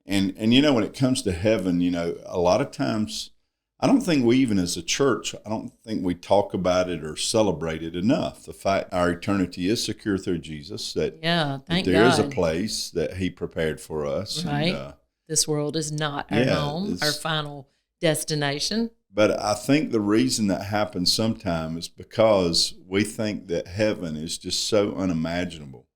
And when it comes to heaven, a lot of times, I don't think we even as a church, I don't think we talk about it or celebrate it enough. The fact our eternity is secure through Jesus, that there is a place that he prepared for us. Right. And, this world is not our home, our final destination. But I think the reason that happens sometimes is because we think that heaven is just so unimaginable.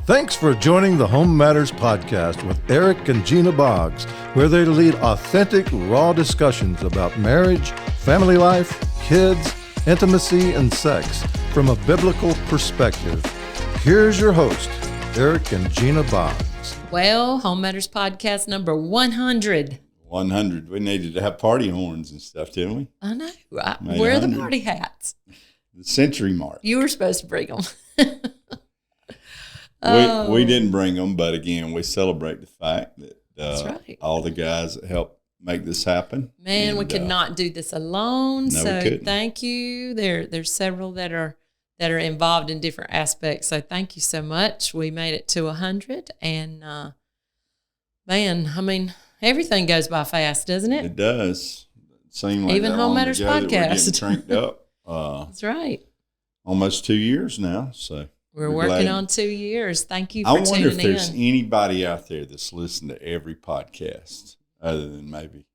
Thanks for joining the Home Matters Podcast with Eric and Gena Boggs, where they lead authentic, raw discussions about marriage, family life, kids, intimacy, and sex from a biblical perspective. Here's your host, Eric and Gena Boggs. Well, Home Matters Podcast number 100. 100. We needed to have party horns and stuff, didn't we? I know. Right? Where are the party hats? The century mark. You were supposed to bring them. We didn't bring them, but again, we celebrate the fact that That's right. all the guys that helped make this happen. Man, we could not do this alone. No, so we couldn't. Thank you. There's several that are involved in different aspects. So thank you so much. We made it to 100, and man, I mean, everything goes by fast, doesn't it? It does. It seems like even Home Matters Podcast. We're getting cranked up. That's right. Almost 2 years now, so. We're working on 2 years. Thank you for tuning in. I wonder if there's anybody out there that's listened to every podcast other than maybe.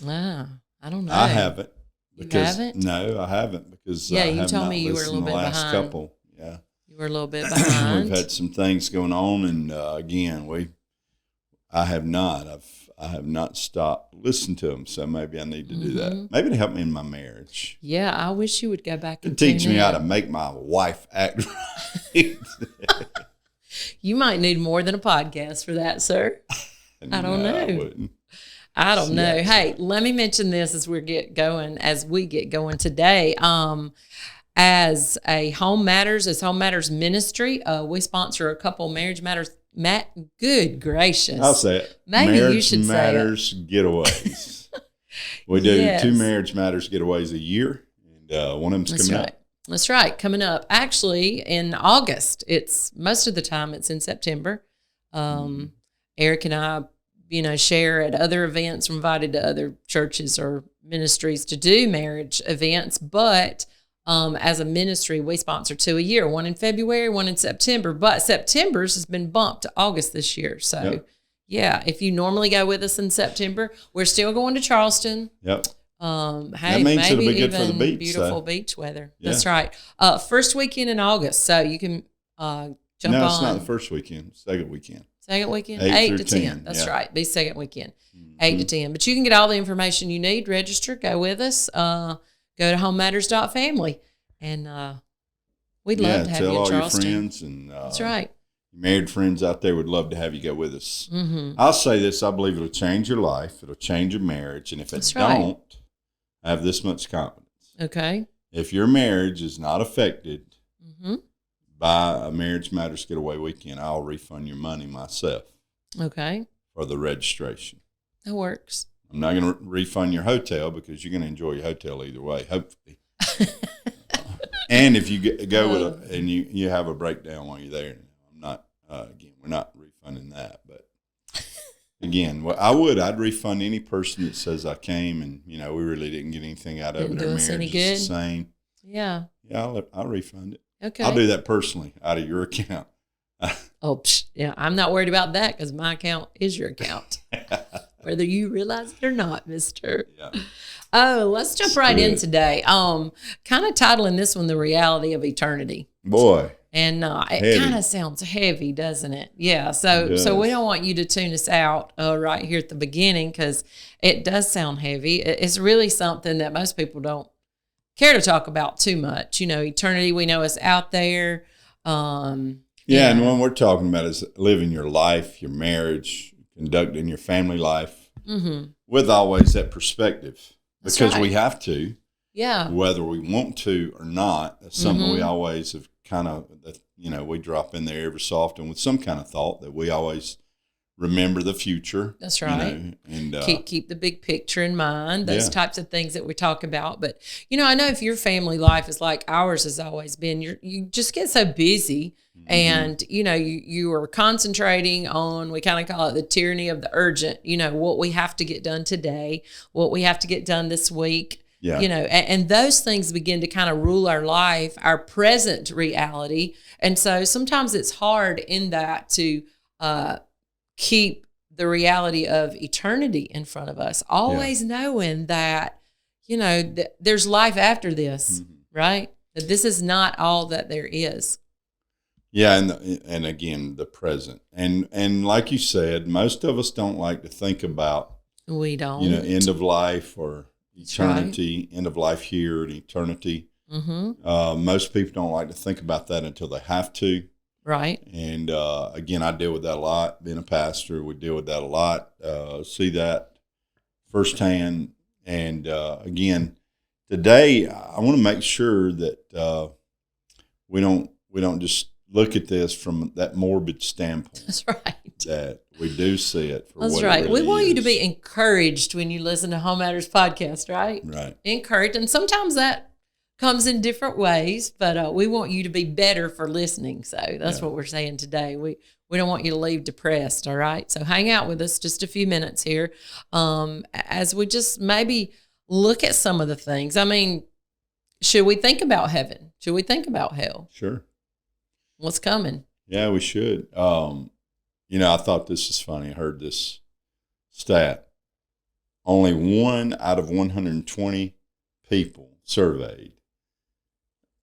I don't know. I haven't. You haven't? No, I haven't because you have told not me you were a little the bit last behind. couple. Yeah, you were a little bit behind. We've had some things going on, and again, I have not. I have not stopped listening to them, so maybe I need to do that. Maybe to help me in my marriage. Yeah, I wish you would go back and teach me how to make my wife act right. You might need more than a podcast for that, sir. I don't know. I wouldn't. I don't know. Hey, let me mention this as we get going today. As Home Matters Ministry, we sponsor a couple Marriage Matters. Good gracious. I'll say it. Maybe you should say it. Marriage Matters getaways. We do 2 Marriage Matters getaways a year, and one of them's coming up. That's right, coming up. Actually, in August. Most of the time it's in September. Eric and I, share at other events. We're invited to other churches or ministries to do marriage events, but as a ministry, we sponsor 2 a year, one in February, one in September, but September's has been bumped to August this year. So if you normally go with us in September, we're still going to Charleston. Yep. Hey, that means maybe it'll be good even for the beach, beautiful beach weather. Yeah. That's right. First weekend in August, so you can jump on. No, it's not the first weekend. Second weekend. Second weekend? 8 to 10. That's right. Be second weekend. 8 to 10. But you can get all the information you need. Register. Go with us. Go to homematters.family. And we'd love to have you in Charleston. Tell all your friends. And, that's right. Married friends out there would love to have you go with us. Mm-hmm. I'll say this. I believe it'll change your life. It'll change your marriage. And if it don't, I have this much confidence. Okay. If your marriage is not affected by a Marriage Matters Getaway weekend, I'll refund your money myself. Okay. For the registration. That works. I'm not going to refund your hotel because you're going to enjoy your hotel either way, hopefully. And if you go with and you have a breakdown while you're there, I'm not, we're not refunding that. But again, I'd refund any person that says I came and, we really didn't get anything out of it. Didn't do us any good. The same. Yeah. Yeah, I'll refund it. Okay. I'll do that personally out of your account. I'm not worried about that because my account is your account. Whether you realize it or not, mister. Yeah. Oh, let's jump right in today. Kind of titling this one, The Reality of Eternity. Boy. And it kind of sounds heavy, doesn't it? Yeah. So we don't want you to tune us out right here at the beginning because it does sound heavy. It's really something that most people don't care to talk about too much. Eternity, we know is out there. And when we're talking about is living your life, your marriage, conducting your family life with always that perspective. Because we have to, whether we want to or not. That's something we always have kind of, we drop in there every so often with some kind of thought that we always remember the future. That's right. And keep the big picture in mind, those types of things that we talk about. But, I know if your family life is like ours has always been, you just get so busy Mm-hmm. And, you are concentrating on, we kind of call it the tyranny of the urgent, what we have to get done today, what we have to get done this week. Yeah. And those things begin to kind of rule our life, our present reality. And so sometimes it's hard in that to keep the reality of eternity in front of us, always knowing that, there's life after this, right? That this is not all that there is. Yeah, and again, the present. And like you said, most of us don't like to think about, we don't, end of life or eternity, right. End of life here and eternity. Mm-hmm. Most people don't like to think about that until they have to. Right. And again, I deal with that a lot. Being a pastor, we deal with that a lot. See that firsthand. And again, today I want to make sure that we don't just look at this from that morbid standpoint. That's right. That we do see it for That's what right. it really we want is. you to be encouraged when you listen to Home Matters podcast, right? Right. Encouraged. And sometimes that comes in different ways, but we want you to be better for listening. So that's what we're saying today. We don't want you to leave depressed, all right? So hang out with us just a few minutes here as we just maybe look at some of the things. I mean, should we think about heaven? Should we think about hell? Sure. What's coming? Yeah, we should. I thought this is funny. I heard this stat. Only 1 out of 120 people surveyed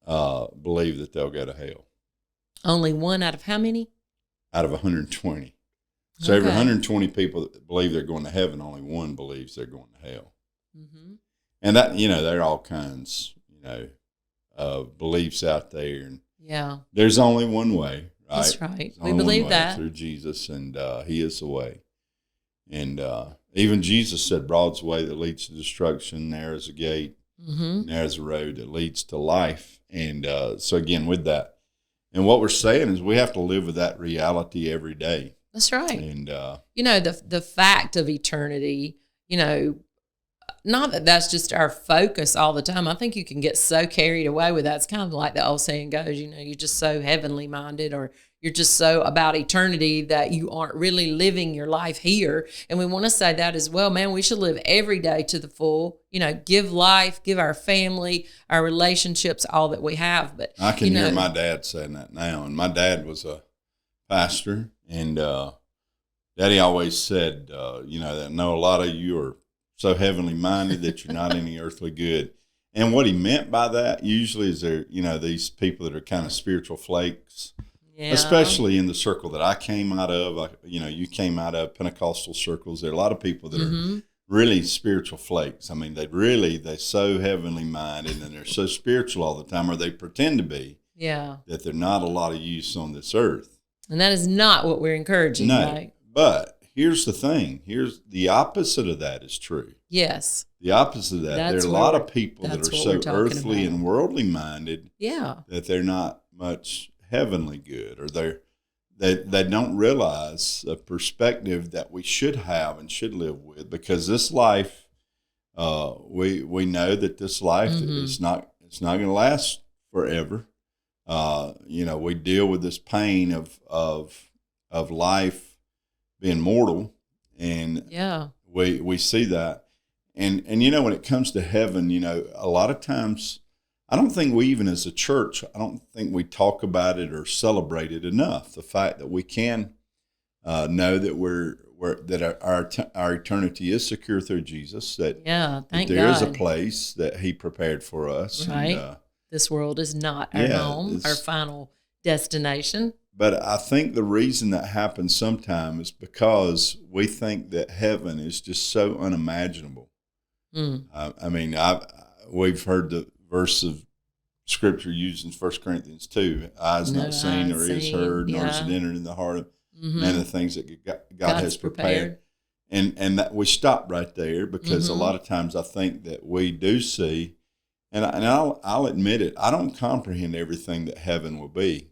believe that they'll go to hell. Only 1 out of how many? Out of 120. So every 120 people that believe they're going to heaven, only 1 believes they're going to hell. Mm-hmm. And that, there are all kinds, of beliefs out there. And there's only one way, right? That's right. We believe that. Through Jesus, and he is the way. And even Jesus said, broad's the way that leads to destruction, narrow is the gate, narrow is the road that leads to life. And so again, with that, and what we're saying is we have to live with that reality every day. That's right. And the fact of eternity, not that that's just our focus all the time. I think you can get so carried away with that. It's kind of like the old saying goes, you're just so heavenly minded, or you're just so about eternity that you aren't really living your life here. And we want to say that as well, man. We should live every day to the full, give life, give our family, our relationships, all that we have. But I can hear my dad saying that now. And my dad was a pastor, and Daddy always said, that a lot of you are so heavenly minded that you're not any earthly good. And what he meant by that usually is there, these people that are kind of spiritual flakes, especially in the circle that I came out of. You came out of Pentecostal circles. There are a lot of people that are really spiritual flakes. I mean, they're so heavenly minded and they're so spiritual all the time, or they pretend to be. Yeah. That they're not a lot of use on this earth. And that is not what we're encouraging, right? But here's the thing. Here's the opposite of that is true. Yes. The opposit of that. There are a lot of people that are so earthly and worldly minded that they're not much heavenly good, or they don't realize a perspective that we should have and should live with, because this life, we know that this life is not going to last forever. We deal with this pain of life being mortal, and we see that, and when it comes to heaven, a lot of times I don't think we, even as a church, I don't think we talk about it or celebrate it enough. The fact that we can know that that our eternity is secure through Jesus. That there is a place that He prepared for us. Right. And, this world is not our home, our final destination. But I think the reason that happens sometimes is because we think that heaven is just so unimaginable. We've heard the verse of Scripture used in 1 Corinthians 2, eyes not seen or ears heard, nor has it entered in the heart of man the things that God has prepared. And that we stop right there, because a lot of times I think that we do see, and I'll admit it, I don't comprehend everything that heaven will be.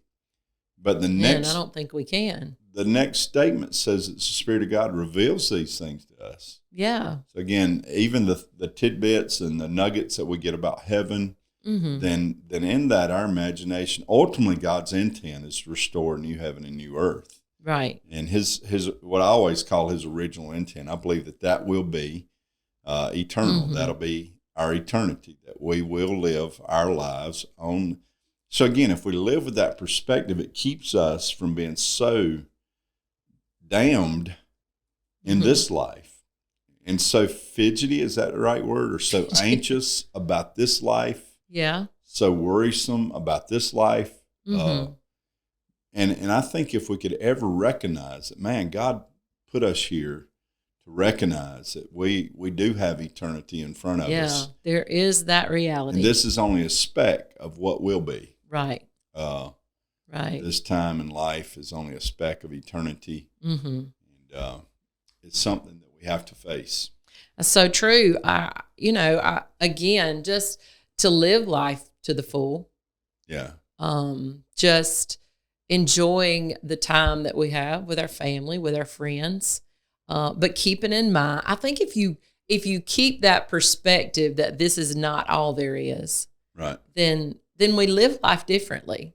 But I don't think we can. The next statement says that the Spirit of God reveals these things to us. Yeah. So again, even the tidbits and the nuggets that we get about heaven, then in that our imagination, ultimately God's intent is to restore a new heaven and new earth. Right. And his what I always call his original intent, I believe that will be eternal. That'll be our eternity, that we will live our lives on. So again, if we live with that perspective, it keeps us from being so damned in this life and so fidgety, is that the right word? Or so anxious about this life. Yeah. So worrisome about this life. And I think if we could ever recognize that, man, God put us here to recognize that we do have eternity in front of us. Yeah, there is that reality. And this is only a speck of what will be. Right. Right. This time in life is only a speck of eternity. And it's something that we have to face. That's so true. Again, just to live life to the full. Yeah. Just enjoying the time that we have with our family, with our friends, but keeping in mind, I think if you keep that perspective that this is not all there is, right, then we live life differently.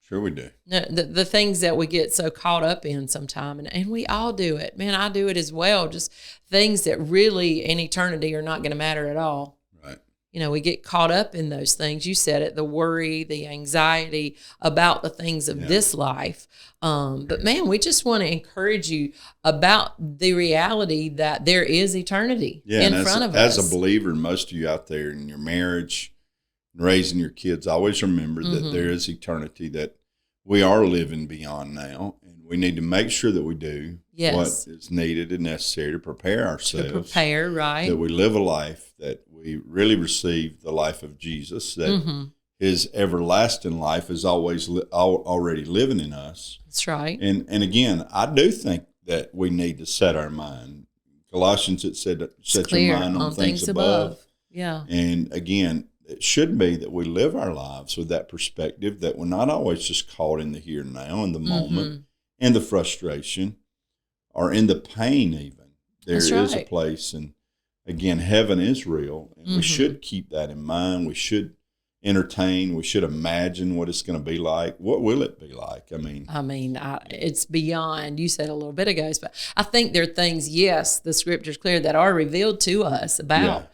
Sure we do. The things that we get so caught up in sometime, and we all do it. Man, I do it as well. Just things that really in eternity are not going to matter at all. Right. We get caught up in those things. You said it, the worry, the anxiety about the things of this life. But man, we just want to encourage you about the reality that there is eternity in front of us. As a believer, most of you out there in your marriage, raising your kids, always remember that there is eternity that we are living beyond now, and we need to make sure that we do what is needed and necessary to prepare ourselves. Right. That we live a life that we really receive the life of Jesus, that his everlasting life is always already living in us. That's right. And again, I do think that we need to set our mind. Colossians, it said, set your mind on things above. Yeah. And again, it should be that we live our lives with that perspective, that we're not always just caught in the here and now, in the moment, and the frustration, or in the pain even. There is a place, and again, heaven is real, and we should keep that in mind. We should entertain. We should imagine what it's going to be like. What will it be like? It's beyond, you said a little bit ago, but I think there are things, yes, the scripture's clear, that are revealed to us about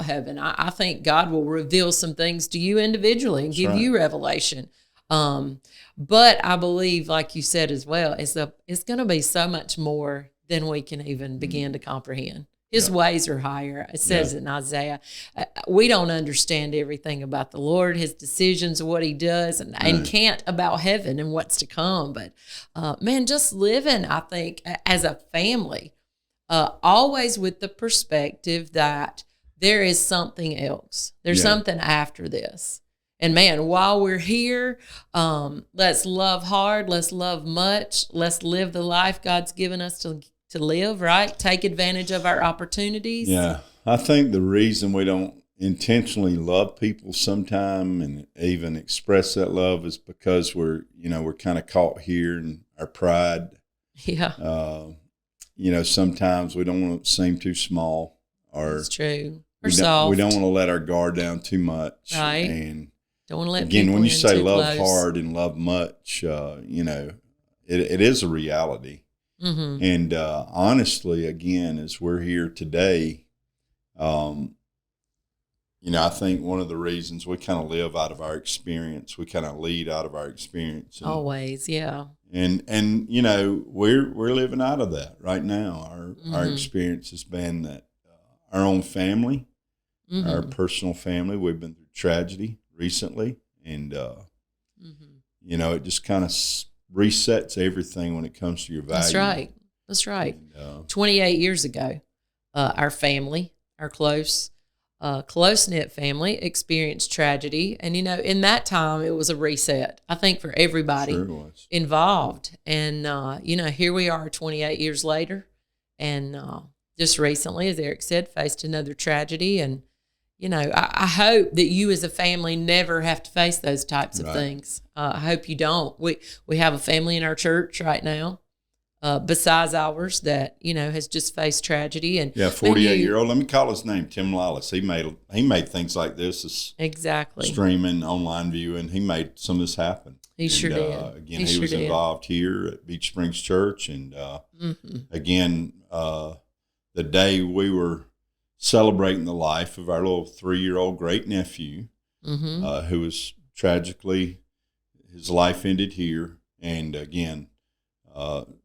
heaven. I think God will reveal some things to you individually and give you revelation. But I believe, like you said as well, it's going to be so much more than we can even begin to comprehend. His ways are higher. It says in Isaiah, we don't understand everything about the Lord, his decisions, what he does, and can't about heaven and what's to come. But man, just living, I think, as a family, always with the perspective that there is something else. There's something after this. And man, while we're here, let's love hard. Let's love much. Let's live the life God's given us to live, right? Take advantage of our opportunities. Yeah. I think the reason we don't intentionally love people sometime and even express that love is because we're kind of caught here in our pride. Yeah. Sometimes we don't want to seem too small. That's true. We don't want to let our guard down too much. Right. And don't want to let again, when you say love close. hard and love much, it is a reality. And honestly, again, as we're here today, I think one of the reasons we kind of live out of our experience, we kind of lead out of our experience. And, always, yeah. And we're living out of that right now. Our experience has been that our own family, our personal family, we've been through tragedy recently, and it just kind of resets everything when it comes to your value. That's right. And, 28 years ago, our family, our close-knit family experienced tragedy. And, in that time, it was a reset, I think, for everybody involved. And, here we are 28 years later. And just recently, as Eric said, faced another tragedy. And, I hope that you as a family never have to face those types of things. I hope you don't. We have a family in our church right now besides ours that, has just faced tragedy. And 48-year-old. Let me call his name, Tim Lawless. He made things like this. Exactly. Streaming, online viewing. He made some of this happen. He sure did. Again, he was involved here at Beach Springs Church. And again, the day we were celebrating the life of our little 3-year-old great nephew, who was tragically, his life ended here. And again,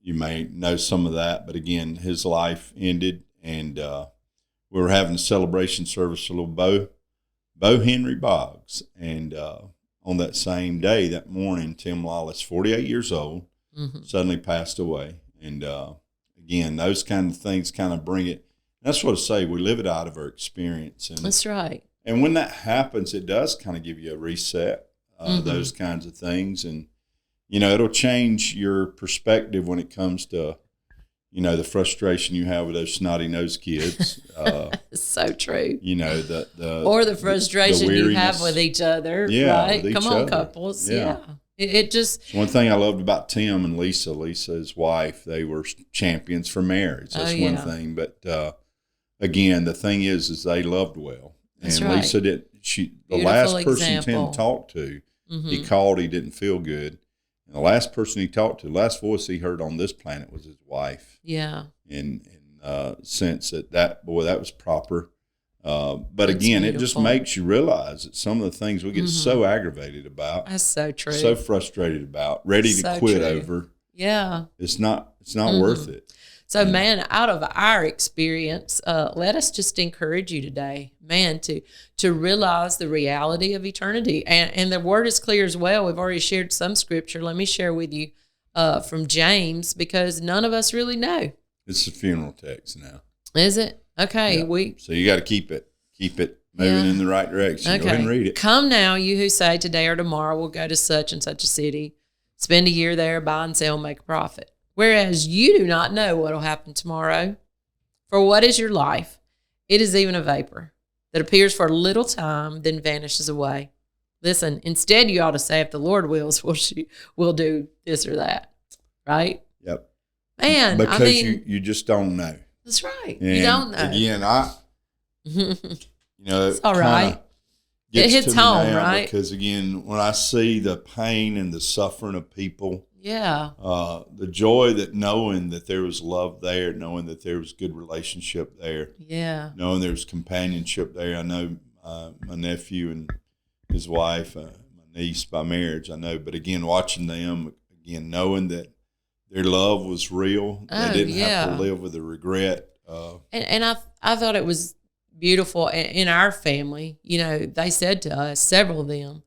you may know some of that, but again, his life ended, and we were having a celebration service for little Bo Henry Boggs. And on that same day, that morning, Tim Lawless, 48 years old, suddenly passed away. And again, those kind of things kind of bring it. That's what I say. We live it out of our experience. And that's right. And when that happens, it does kind of give you a reset, those kinds of things. And, it'll change your perspective when it comes to, the frustration you have with those snotty-nosed kids. So true. Or the frustration you have with each other, right? Come on, couples. Yeah. It just... One thing I loved about Tim and Lisa, his wife, they were champions for marriage. That's one thing. But, again, the thing is they loved well. That's and right. Lisa didn't. The Beautiful last person example. Tim talked to, he called. He didn't feel good, and the last person he talked to, the last voice he heard on this planet was his wife. Yeah. In sense that was proper. But That's again, beautiful. It just makes you realize that some of the things we get so aggravated about, that's so true, so frustrated about, ready to quit over. Yeah. It's not worth it. So, man, out of our experience, let us just encourage you today, man, to realize the reality of eternity. And the word is clear as well. We've already shared some scripture. Let me share with you from James, because none of us really know. It's a funeral text now. Is it? Okay. Yeah. So you got to keep it moving in the right direction. Okay. Go ahead and read it. Come now, you who say today or tomorrow we'll go to such and such a city, spend a year there, buy and sell, make a profit. Whereas you do not know what will happen tomorrow. For what is your life? It is even a vapor that appears for a little time, then vanishes away. Listen, instead you ought to say, if the Lord wills, we'll do this or that. Right? Yep. Man, because you just don't know. That's right. And you don't know. Again, it's all right. It hits home, right? Because again, when I see the pain and the suffering of people, the joy that knowing that there was love there, knowing that there was good relationship there, knowing there was companionship there. I know my nephew and his wife, my niece by marriage, I know. But again, watching them, again, knowing that their love was real, they didn't have to live with the regret. And I thought it was beautiful in our family. They said to us, several of them,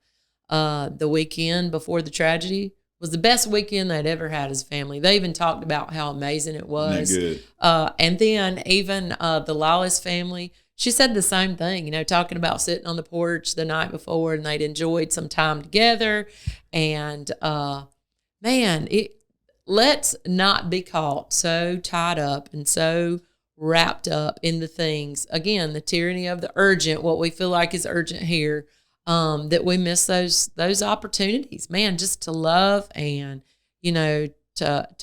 the weekend before the tragedy was the best weekend they'd ever had as a family. They even talked about how amazing it was. Isn't that good? And then even the Lawless family, she said the same thing, talking about sitting on the porch the night before and they'd enjoyed some time together. And let's not be caught so tied up and so wrapped up in the things, again, the tyranny of the urgent, what we feel like is urgent here, that we miss those opportunities, man, just to love and, to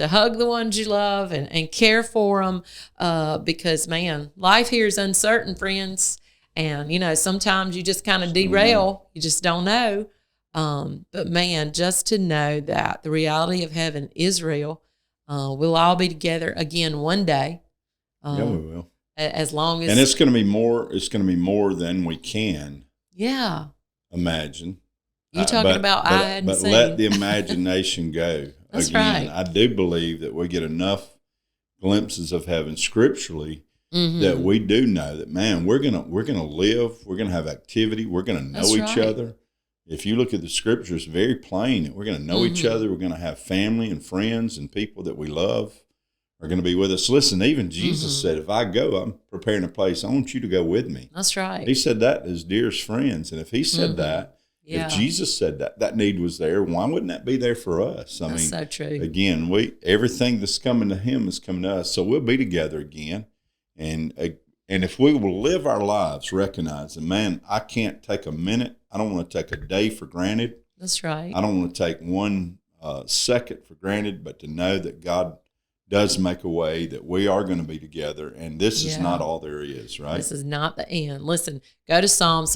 hug the ones you love and care for them, because, man, life here is uncertain, friends. And, sometimes you just kind of derail. You just don't know. But, man, just to know that the reality of heaven is real. We'll all be together again one day. We will. As long as... And it's going to be more. It's going to be more than we can imagine. You talking about I hadn't seen. But let the imagination go. That's again, right. I do believe that we get enough glimpses of heaven scripturally that we do know that, man, we're gonna live, we're gonna have activity, we're gonna know each other. If you look at the scriptures, it's very plain that we're gonna know each other. We're gonna have family and friends and people that we love are going to be with us. Listen, even Jesus said, if I go, I'm preparing a place. I want you to go with me. That's right. He said that to his dearest friends. And if he said that, if Jesus said that need was there, why wouldn't that be there for us? I mean, so true. Again, everything that's coming to him is coming to us. So we'll be together again. And if we will live our lives recognizing, man, I can't take a minute. I don't want to take a day for granted. That's right. I don't want to take one second for granted, but to know that God does make a way that we are going to be together, and this is not all there is, right? This is not the end. Listen, go to Psalm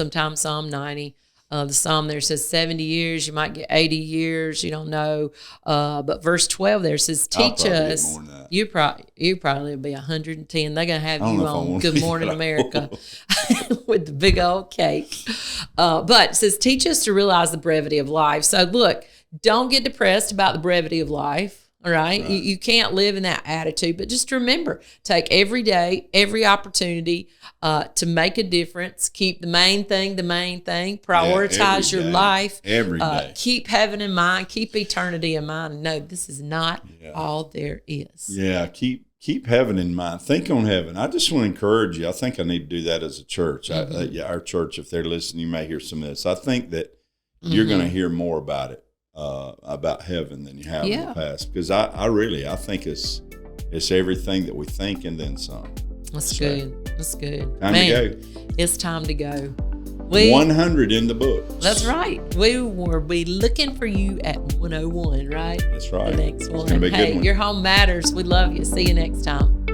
90. The Psalm there says 70 years. You might get 80 years. You don't know. But verse 12 there says, teach us. You probably will be 110. They're going to have you on Good Morning America with the big old cake. But it says, teach us to realize the brevity of life. So look, don't get depressed about the brevity of life. All right. You can't live in that attitude, but just remember, take every day, every opportunity to make a difference. Keep the main thing. Prioritize your life. Every day. Keep heaven in mind. Keep eternity in mind. And know this is not all there is. Yeah. Keep heaven in mind. Think on heaven. I just want to encourage you. I think I need to do that as a church. Our church, if they're listening, you may hear some of this. I think that you're going to hear more about it. About heaven than you have in the past, because I think it's everything that we think and then some. That's good. Time to go. It's time to go. 100 in the books. That's right. We will be looking for you at 101, right? That's right. The next one. It's gonna be a good one. Your home matters. We love you. See you next time.